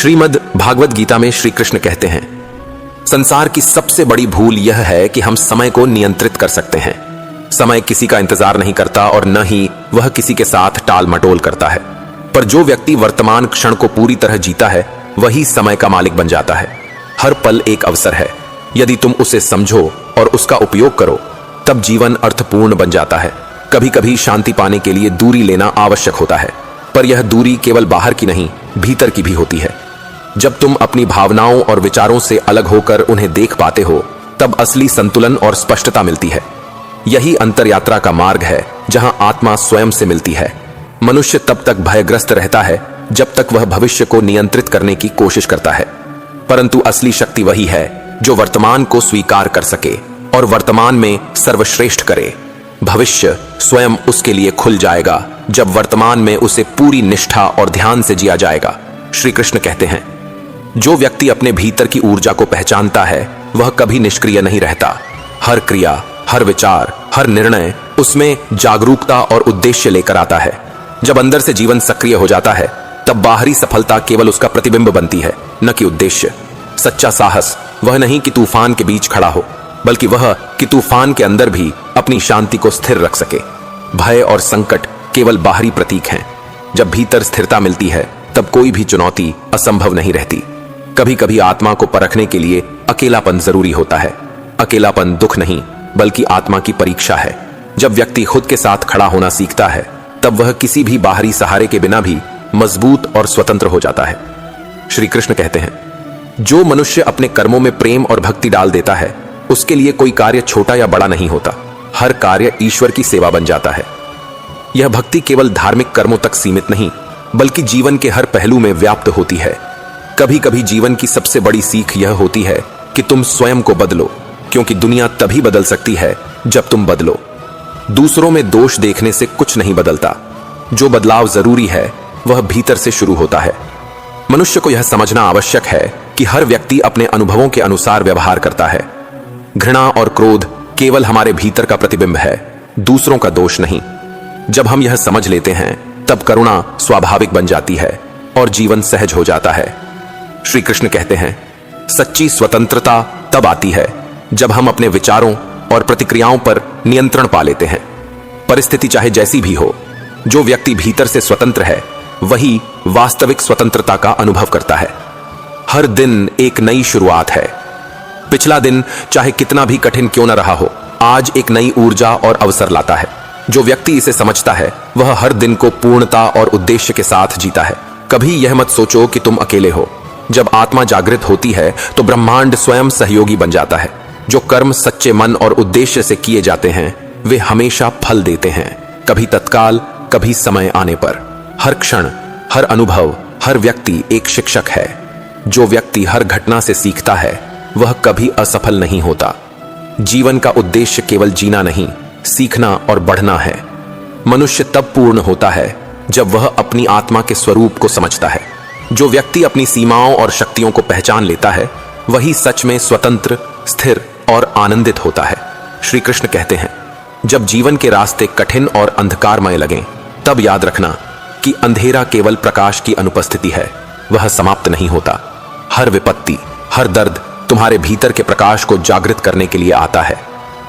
श्रीमद् भागवत गीता में श्री कृष्ण कहते हैं, संसार की सबसे बड़ी भूल यह है कि हम समय को नियंत्रित कर सकते हैं। समय किसी का इंतजार नहीं करता और न ही वह किसी के साथ टाल मटोल करता है। पर जो व्यक्ति वर्तमान क्षण को पूरी तरह जीता है वही समय का मालिक बन जाता है। हर पल एक अवसर है। यदि तुम उसे समझो और उसका उपयोग करो तब जीवन अर्थपूर्ण बन जाता है। कभी कभी शांति पाने के लिए दूरी लेना आवश्यक होता है, पर यह दूरी केवल बाहर की नहीं, भीतर की भी होती है। जब तुम अपनी भावनाओं और विचारों से अलग होकर उन्हें देख पाते हो तब असली संतुलन और स्पष्टता मिलती है। यही अंतर यात्रा का मार्ग है जहां आत्मा स्वयं से मिलती है। मनुष्य तब तक भयग्रस्त रहता है जब तक वह भविष्य को नियंत्रित करने की कोशिश करता है, परंतु असली शक्ति वही है जो वर्तमान को स्वीकार कर सके और वर्तमान में सर्वश्रेष्ठ करे। भविष्य स्वयं उसके लिए खुल जाएगा जब वर्तमान में उसे पूरी निष्ठा और ध्यान से जिया जाएगा। श्री कृष्ण कहते हैं, जो व्यक्ति अपने भीतर की ऊर्जा को पहचानता है वह कभी निष्क्रिय नहीं रहता। हर क्रिया, हर विचार, हर निर्णय उसमें जागरूकता और उद्देश्य लेकर आता है। जब अंदर से जीवन सक्रिय हो जाता है तब बाहरी सफलता केवल उसका प्रतिबिंब बनती है, न कि उद्देश्य। सच्चा साहस वह नहीं कि तूफान के बीच खड़ा हो, बल्कि वह कि तूफान के अंदर भी अपनी शांति को स्थिर रख सके। भय और संकट केवल बाहरी प्रतीक हैं। जब भीतर स्थिरता मिलती है तब कोई भी चुनौती असंभव नहीं रहती। कभी कभी आत्मा को परखने के लिए अकेलापन जरूरी होता है। अकेलापन दुख नहीं बल्कि आत्मा की परीक्षा है। जब व्यक्ति खुद के साथ खड़ा होना सीखता है तब वह किसी भी बाहरी सहारे के बिना भी मजबूत और स्वतंत्र हो जाता है। श्री कृष्ण कहते हैं, जो मनुष्य अपने कर्मों में प्रेम और भक्ति डाल देता है उसके लिए कोई कार्य छोटा या बड़ा नहीं होता। हर कार्य ईश्वर की सेवा बन जाता है। यह भक्ति केवल धार्मिक कर्मों तक सीमित नहीं बल्कि जीवन के हर पहलू में व्याप्त होती है। कभी कभी जीवन की सबसे बड़ी सीख यह होती है कि तुम स्वयं को बदलो, क्योंकि दुनिया तभी बदल सकती है जब तुम बदलो। दूसरों में दोष देखने से कुछ नहीं बदलता। जो बदलाव जरूरी है वह भीतर से शुरू होता है। मनुष्य को यह समझना आवश्यक है कि हर व्यक्ति अपने अनुभवों के अनुसार व्यवहार करता है। घृणा और क्रोध केवल हमारे भीतर का प्रतिबिंब है, दूसरों का दोष नहीं। जब हम यह समझ लेते हैं तब करुणा स्वाभाविक बन जाती है और जीवन सहज हो जाता है। श्री कृष्ण कहते हैं, सच्ची स्वतंत्रता तब आती है जब हम अपने विचारों और प्रतिक्रियाओं पर नियंत्रण पा लेते हैं। परिस्थिति चाहे जैसी भी हो, जो व्यक्ति भीतर से स्वतंत्र है वही वास्तविक स्वतंत्रता का अनुभव करता है। हर दिन एक नई शुरुआत है। पिछला दिन चाहे कितना भी कठिन क्यों न रहा हो, आज एक नई ऊर्जा और अवसर लाता है। जो व्यक्ति इसे समझता है वह हर दिन को पूर्णता और उद्देश्य के साथ जीता है। कभी यह मत सोचो कि तुम अकेले हो। जब आत्मा जागृत होती है तो ब्रह्मांड स्वयं सहयोगी बन जाता है। जो कर्म सच्चे मन और उद्देश्य से किए जाते हैं वे हमेशा फल देते हैं, कभी तत्काल, कभी समय आने पर। हर क्षण, हर अनुभव, हर व्यक्ति एक शिक्षक है। जो व्यक्ति हर घटना से सीखता है वह कभी असफल नहीं होता। जीवन का उद्देश्य केवल जीना नहीं, सीखना और बढ़ना है। मनुष्य तब पूर्ण होता है जब वह अपनी आत्मा के स्वरूप को समझता है। जो व्यक्ति अपनी सीमाओं और शक्तियों को पहचान लेता है वही सच में स्वतंत्र, स्थिर और आनंदित होता है। श्री कृष्ण कहते हैं, जब जीवन के रास्ते कठिन और अंधकारमय लगें तब याद रखना कि अंधेरा केवल प्रकाश की अनुपस्थिति है, वह समाप्त नहीं होता। हर विपत्ति, हर दर्द तुम्हारे भीतर के प्रकाश को जागृत करने के लिए आता है।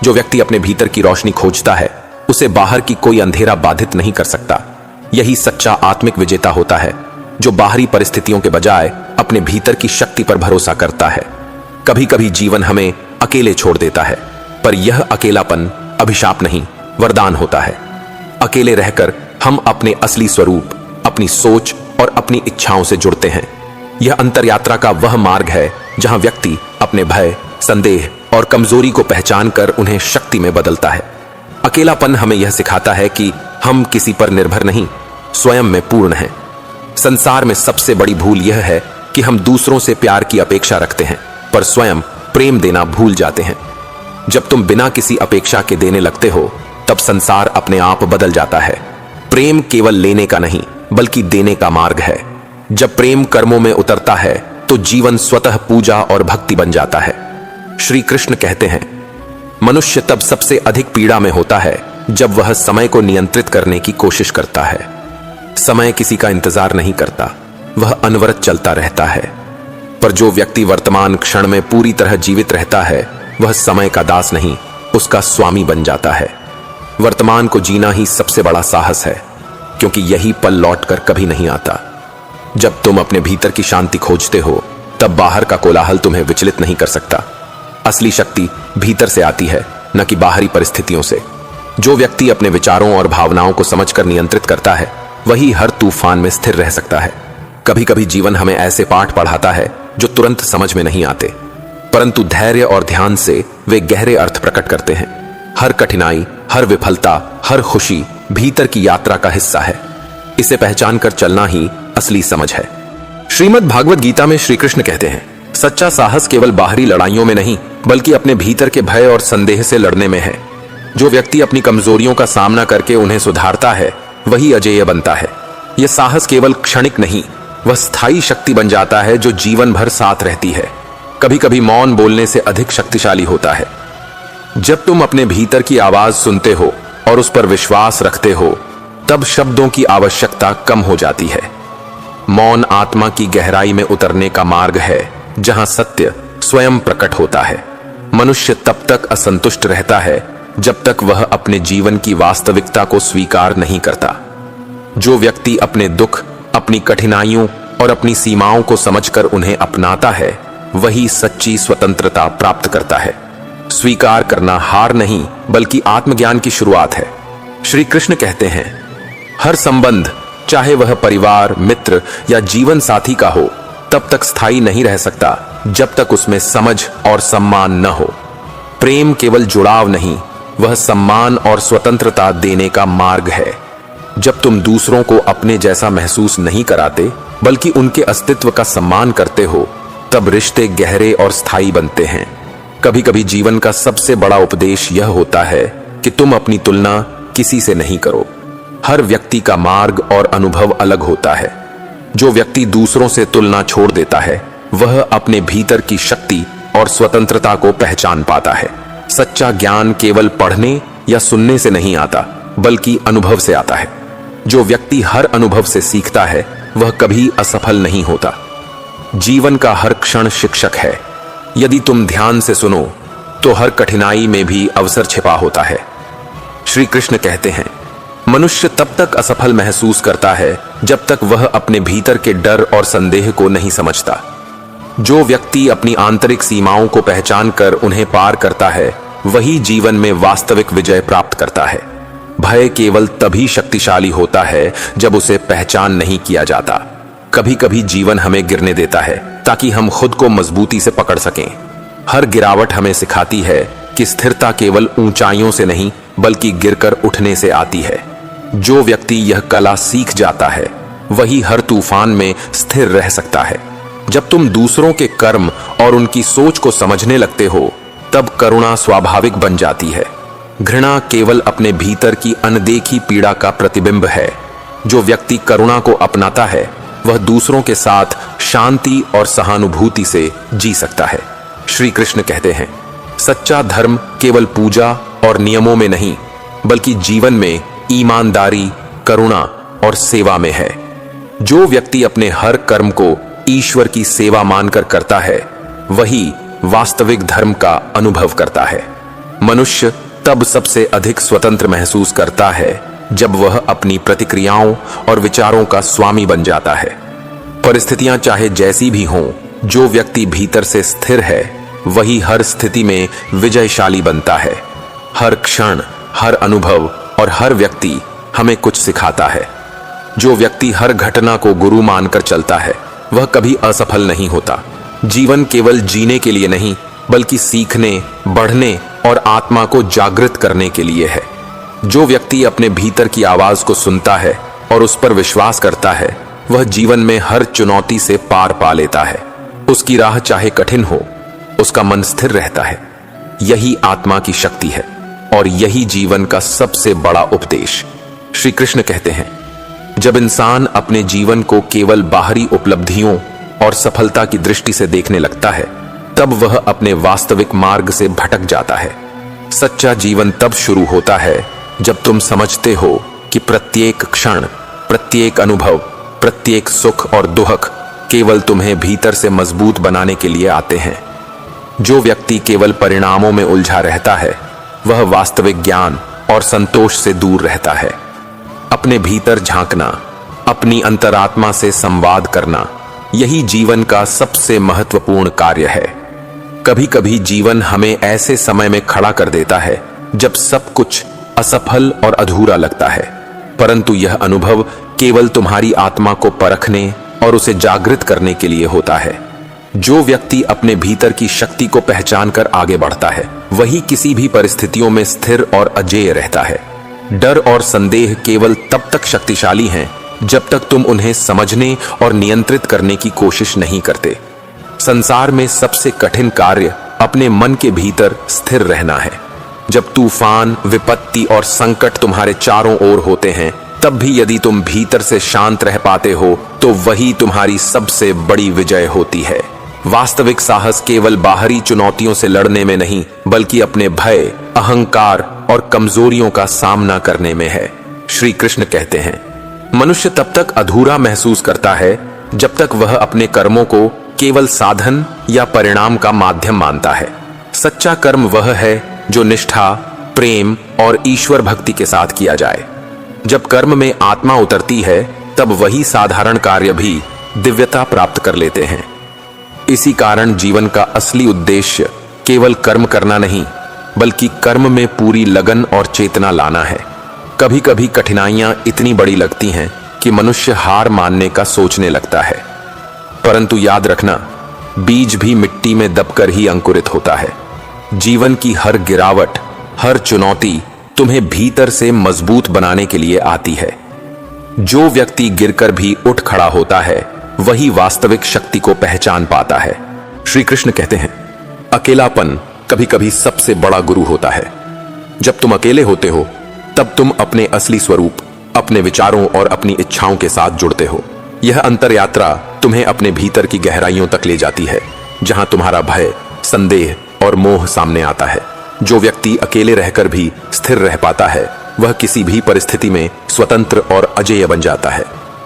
जो व्यक्ति अपने भीतर की रोशनी खोजता है उसे बाहर की कोई अंधेरा बाधित नहीं कर सकता। यही सच्चा आत्मिक विजेता होता है, जो बाहरी परिस्थितियों के बजाय अपने भीतर की शक्ति पर भरोसा करता है। कभी कभी जीवन हमें अकेले छोड़ देता है, पर यह अकेलापन अभिशाप नहीं, वरदान होता है। अकेले रहकर हम अपने असली स्वरूप, अपनी सोच और अपनी इच्छाओं से जुड़ते हैं। यह अंतर यात्रा का वह मार्ग है जहां व्यक्ति अपने भय, संदेह और कमजोरी को पहचान कर उन्हें शक्ति में बदलता है। अकेलापन हमें यह सिखाता है कि हम किसी पर निर्भर नहीं, स्वयं में पूर्ण हैं। संसार में सबसे बड़ी भूल यह है कि हम दूसरों से प्यार की अपेक्षा रखते हैं पर स्वयं प्रेम देना भूल जाते हैं। जब तुम बिना किसी अपेक्षा के देने लगते हो तब संसार अपने आप बदल जाता है। प्रेम केवल लेने का नहीं बल्कि देने का मार्ग है। जब प्रेम कर्मों में उतरता है तो जीवन स्वतः पूजा और भक्ति बन जाता है। श्री कृष्ण कहते हैं, मनुष्य तब सबसे अधिक पीड़ा में होता है जब वह समय को नियंत्रित करने की कोशिश करता है। समय किसी का इंतजार नहीं करता, वह अनवरत चलता रहता है। पर जो व्यक्ति वर्तमान क्षण में पूरी तरह जीवित रहता है, वह समय का दास नहीं, उसका स्वामी बन जाता है। वर्तमान को जीना ही सबसे बड़ा साहस है, क्योंकि यही पल लौटकर कभी नहीं आता। जब तुम अपने भीतर की शांति खोजते हो, तब बाहर का कोलाहल तुम्हें विचलित नहीं कर सकता। असली शक्ति भीतर से आती है, न कि बाहरी परिस्थितियों से। जो व्यक्ति अपने विचारों और भावनाओं को समझकर नियंत्रित करता है, वही हर तूफान में स्थिर रह सकता है। कभी कभी जीवन हमें ऐसे पाठ पढ़ाता है जो तुरंत समझ में नहीं आते, परंतु धैर्य और ध्यान से वे गहरे अर्थ प्रकट करते हैं। हर कठिनाई, हर विफलता, हर खुशी भीतर की यात्रा का हिस्सा है। इसे पहचान कर चलना ही असली समझ है। श्रीमद् भागवत गीता में श्री कृष्ण कहते हैं, सच्चा साहस केवल बाहरी लड़ाइयों में नहीं, बल्कि अपने भीतर के भय और संदेह से लड़ने में है। जो व्यक्ति अपनी कमजोरियों का सामना करके उन्हें सुधारता है, वही अजेय बनता है। यह साहस केवल क्षणिक नहीं, वह स्थायी शक्ति बन जाता है जो जीवन भर साथ रहती है। कभी कभी मौन बोलने से अधिक शक्तिशाली होता है। जब तुम अपने भीतर की आवाज सुनते हो और उस पर विश्वास रखते हो, तब शब्दों की आवश्यकता कम हो जाती है। मौन आत्मा की गहराई में उतरने का मार्ग है, जहां सत्य स्वयं प्रकट होता है। मनुष्य तब तक असंतुष्ट रहता है जब तक वह अपने जीवन की वास्तविकता को स्वीकार नहीं करता। जो व्यक्ति अपने दुख, अपनी कठिनाइयों और अपनी सीमाओं को समझकर उन्हें अपनाता है, वही सच्ची स्वतंत्रता प्राप्त करता है। स्वीकार करना हार नहीं, बल्कि आत्मज्ञान की शुरुआत है। श्री कृष्ण कहते हैं, हर संबंध, चाहे वह परिवार, मित्र या जीवन साथी का हो, तब तक स्थायी नहीं रह सकता जब तक उसमें समझ और सम्मान न हो। प्रेम केवल जुड़ाव नहीं, वह सम्मान और स्वतंत्रता देने का मार्ग है। जब तुम दूसरों को अपने जैसा महसूस नहीं कराते, बल्कि उनके अस्तित्व का सम्मान करते हो, तब रिश्ते गहरे और स्थायी बनते हैं। कभी कभी जीवन का सबसे बड़ा उपदेश यह होता है कि तुम अपनी तुलना किसी से नहीं करो। हर व्यक्ति का मार्ग और अनुभव अलग होता है। जो व्यक्ति दूसरों से तुलना छोड़ देता है, वह अपने भीतर की शक्ति और स्वतंत्रता को पहचान पाता है। सच्चा ज्ञान केवल पढ़ने या सुनने से नहीं आता, बल्कि अनुभव से आता है। जो व्यक्ति हर अनुभव से सीखता है, वह कभी असफल नहीं होता। जीवन का हर क्षण शिक्षक है। यदि तुम ध्यान से सुनो, तो हर कठिनाई में भी अवसर छिपा होता है। श्री कृष्ण कहते हैं, मनुष्य तब तक असफल महसूस करता है जब तक वह अपने भीतर के डर और संदेह को नहीं समझता। जो व्यक्ति अपनी आंतरिक सीमाओं को पहचान कर उन्हें पार करता है, वही जीवन में वास्तविक विजय प्राप्त करता है। भय केवल तभी शक्तिशाली होता है जब उसे पहचान नहीं किया जाता। कभी कभी जीवन हमें गिरने देता है ताकि हम खुद को मजबूती से पकड़ सकें। हर गिरावट हमें सिखाती है कि स्थिरता केवल ऊंचाइयों से नहीं, बल्कि गिरकर उठने से आती है। जो व्यक्ति यह कला सीख जाता है, वही हर तूफान में स्थिर रह सकता है। जब तुम दूसरों के कर्म और उनकी सोच को समझने लगते हो, तब करुणा स्वाभाविक बन जाती है। घृणा केवल अपने भीतर की अनदेखी पीड़ा का प्रतिबिंब है। जो व्यक्ति करुणा को अपनाता है, वह दूसरों के साथ शांति और सहानुभूति से जी सकता है। श्री कृष्ण कहते हैं, सच्चा धर्म केवल पूजा और नियमों में नहीं, बल्कि जीवन में ईमानदारी, करुणा और सेवा में है। जो व्यक्ति अपने हर कर्म को ईश्वर की सेवा मानकर करता है, वही वास्तविक धर्म का अनुभव करता है। मनुष्य तब सबसे अधिक स्वतंत्र महसूस करता है जब वह अपनी प्रतिक्रियाओं और विचारों का स्वामी बन जाता है। परिस्थितियां चाहे जैसी भी हों, जो व्यक्ति भीतर से स्थिर है, वही हर स्थिति में विजयशाली बनता है। हर क्षण, हर अनुभव और हर व्यक्ति हमें कुछ सिखाता है। जो व्यक्ति हर घटना को गुरु मानकर चलता है, वह कभी असफल नहीं होता। जीवन केवल जीने के लिए नहीं, बल्कि सीखने, बढ़ने और आत्मा को जागृत करने के लिए है। जो व्यक्ति अपने भीतर की आवाज को सुनता है और उस पर विश्वास करता है, वह जीवन में हर चुनौती से पार पा लेता है। उसकी राह चाहे कठिन हो, उसका मन स्थिर रहता है। यही आत्मा की शक्ति है और यही जीवन का सबसे बड़ा उपदेश। श्री कृष्ण कहते हैं, जब इंसान अपने जीवन को केवल बाहरी उपलब्धियों और सफलता की दृष्टि से देखने लगता है, तब वह अपने वास्तविक मार्ग से भटक जाता है। सच्चा जीवन तब शुरू होता है जब तुम समझते हो कि प्रत्येक क्षण, प्रत्येक अनुभव प्रत्येक सुख और दुख केवल तुम्हें भीतर से मजबूत बनाने के लिए आते हैं। जो व्यक्ति केवल परिणामों में उलझा रहता है वह वास्तविक ज्ञान और संतोष से दूर रहता है। अपने भीतर झांकना, अपनी अंतरात्मा से संवाद करना, यही जीवन का सबसे महत्वपूर्ण कार्य है। कभी कभी जीवन हमें ऐसे समय में खड़ा कर देता है जब सब कुछ असफल और अधूरा लगता है, परंतु यह अनुभव केवल तुम्हारी आत्मा को परखने और उसे जागृत करने के लिए होता है। जो व्यक्ति अपने भीतर की शक्ति को पहचान कर आगे बढ़ता है वही किसी भी परिस्थितियों में स्थिर और अजेय रहता है। डर और संदेह केवल तब तक शक्तिशाली हैं जब तक तुम उन्हें समझने और नियंत्रित करने की कोशिश नहीं करते। संसार में सबसे कठिन कार्य अपने मन के भीतर स्थिर रहना है। जब तूफान, विपत्ति और संकट तुम्हारे चारों ओर होते हैं, तब भी यदि तुम भीतर से शांत रह पाते हो तो वही तुम्हारी सबसे बड़ी विजय होती है। वास्तविक साहस केवल बाहरी चुनौतियों से लड़ने में नहीं, बल्कि अपने भय, अहंकार और कमजोरियों का सामना करने में है। श्री कृष्ण कहते हैं, मनुष्य तब तक अधूरा महसूस करता है जब तक वह अपने कर्मों को केवल साधन या परिणाम का माध्यम मानता है। सच्चा कर्म वह है जो निष्ठा, प्रेम और ईश्वर भक्ति के साथ किया जाए। जब कर्म में आत्मा उतरती है तब वही साधारण कार्य भी दिव्यता प्राप्त कर लेते हैं। इसी कारण जीवन का असली उद्देश्य केवल कर्म करना नहीं, बल्कि कर्म में पूरी लगन और चेतना लाना है। कभी कभी कठिनाइयां इतनी बड़ी लगती हैं कि मनुष्य हार मानने का सोचने लगता है, परंतु याद रखना, बीज भी मिट्टी में दबकर ही अंकुरित होता है। जीवन की हर गिरावट, हर चुनौती तुम्हें भीतर से मजबूत बनाने के लिए आती है। जो व्यक्ति गिरकर भी उठ खड़ा होता है वही वास्तविक शक्ति को पहचान पाता है। श्री कृष्ण कहते हैं, अकेलापन कभी कभी सबसे बड़ा गुरु होता है। जब तुम अकेले होते हो तब तुम अपने असली स्वरूप, अपने विचारों और अपनी इच्छाओं के साथ जुड़ते हो। यह अंतर यात्रा तुम्हें अपने भीतर की गहराइयों तक ले जाती है, जहां तुम्हारा भय, संदेह और मोह सामने आता है। जो व्यक्ति अकेले रहकर भी स्थिर रह पाता है वह किसी भी परिस्थिति में स्वतंत्र और अजेय बन जाता है।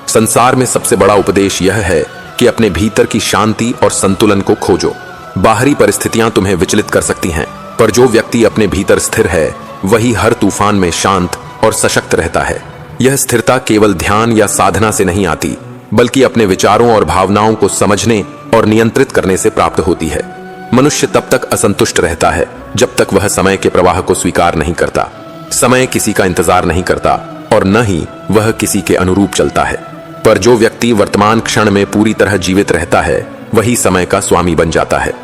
संसार में सबसे बड़ा उपदेश यह है कि अपने भीतर की शांति और संतुलन को खोजो। बाहरी परिस्थितियां तुम्हें विचलित कर सकती हैं, पर जो व्यक्ति अपने भीतर स्थिर है वही हर तूफान में शांत और सशक्त रहता है। यह स्थिरता केवल ध्यान या साधना से नहीं आती, बल्कि अपने विचारों और भावनाओं को समझने और नियंत्रित करने से प्राप्त होती है। मनुष्य तब तक असंतुष्ट रहता है जब तक वह समय के प्रवाह को स्वीकार नहीं करता। समय किसी का इंतजार नहीं करता और न ही वह किसी के अनुरूप चलता है, पर जो व्यक्ति वर्तमान क्षण में पूरी तरह जीवित रहता है वही समय का स्वामी बन जाता है।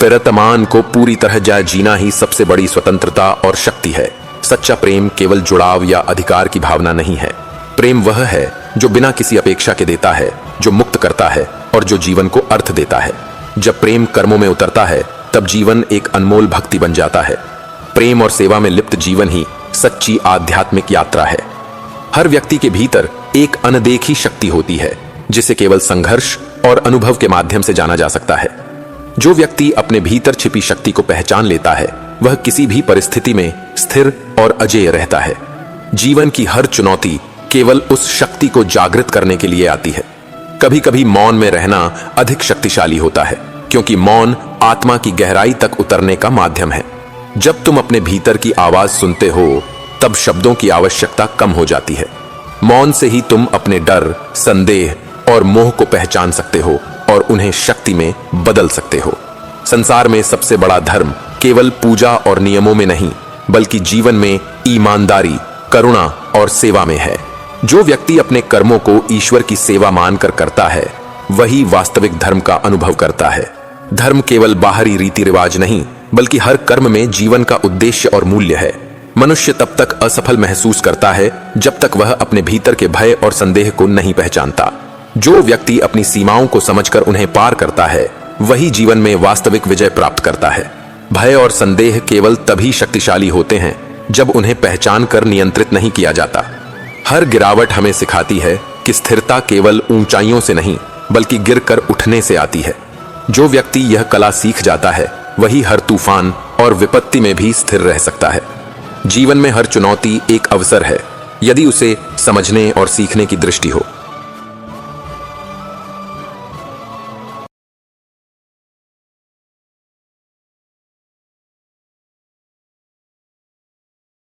वर्तमान को पूरी तरह जीना ही सबसे बड़ी स्वतंत्रता और शक्ति है। सच्चा प्रेम केवल जुड़ाव या अधिकार की भावना नहीं है। प्रेम वह है जो बिना किसी अपेक्षा के देता है, जो मुक्त करता है और जो जीवन को अर्थ देता है। जब प्रेम कर्मों में उतरता है तब जीवन एक अनमोल भक्ति बन जाता है। प्रेम और सेवा में लिप्त जीवन ही सच्ची आध्यात्मिक यात्रा है। हर व्यक्ति के भीतर एक अनदेखी शक्ति होती है जिसे केवल संघर्ष और अनुभव के माध्यम से जाना जा सकता है। जो व्यक्ति अपने भीतर छिपी शक्ति को पहचान लेता है वह किसी भी परिस्थिति में स्थिर और अजेय रहता है। जीवन की हर चुनौती केवल उस शक्ति को जागृत करने के लिए आती है। कभी कभी मौन में रहना अधिक शक्तिशाली होता है, क्योंकि मौन आत्मा की गहराई तक उतरने का माध्यम है। जब तुम अपने भीतर की आवाज सुनते हो तब शब्दों की आवश्यकता कम हो जाती है। मौन से ही तुम अपने डर, संदेह और मोह को पहचान सकते हो और उन्हें शक्ति में बदल सकते हो। संसार में सबसे बड़ा धर्म केवल पूजा और नियमों में नहीं, बल्कि जीवन में ईमानदारी, करुणा और सेवा में है। जो व्यक्ति अपने कर्मों को ईश्वर की सेवा मानकर करता है वही वास्तविक धर्म का अनुभव करता है। धर्म केवल बाहरी रीति रिवाज नहीं, बल्कि हर कर्म में जीवन का उद्देश्य और मूल्य है। मनुष्य तब तक असफल महसूस करता है जब तक वह अपने भीतर के भय और संदेह को नहीं पहचानता। जो व्यक्ति अपनी सीमाओं को समझकर उन्हें पार करता है वही जीवन में वास्तविक विजय प्राप्त करता है। भय और संदेह केवल तभी शक्तिशाली होते हैं जब उन्हें पहचान कर नियंत्रित नहीं किया जाता। हर गिरावट हमें सिखाती है कि स्थिरता केवल ऊंचाइयों से नहीं, बल्कि गिरकर उठने से आती है। जो व्यक्ति यह कला सीख जाता है वही हर तूफान और विपत्ति में भी स्थिर रह सकता है। जीवन में हर चुनौती एक अवसर है, यदि उसे समझने और सीखने की दृष्टि हो।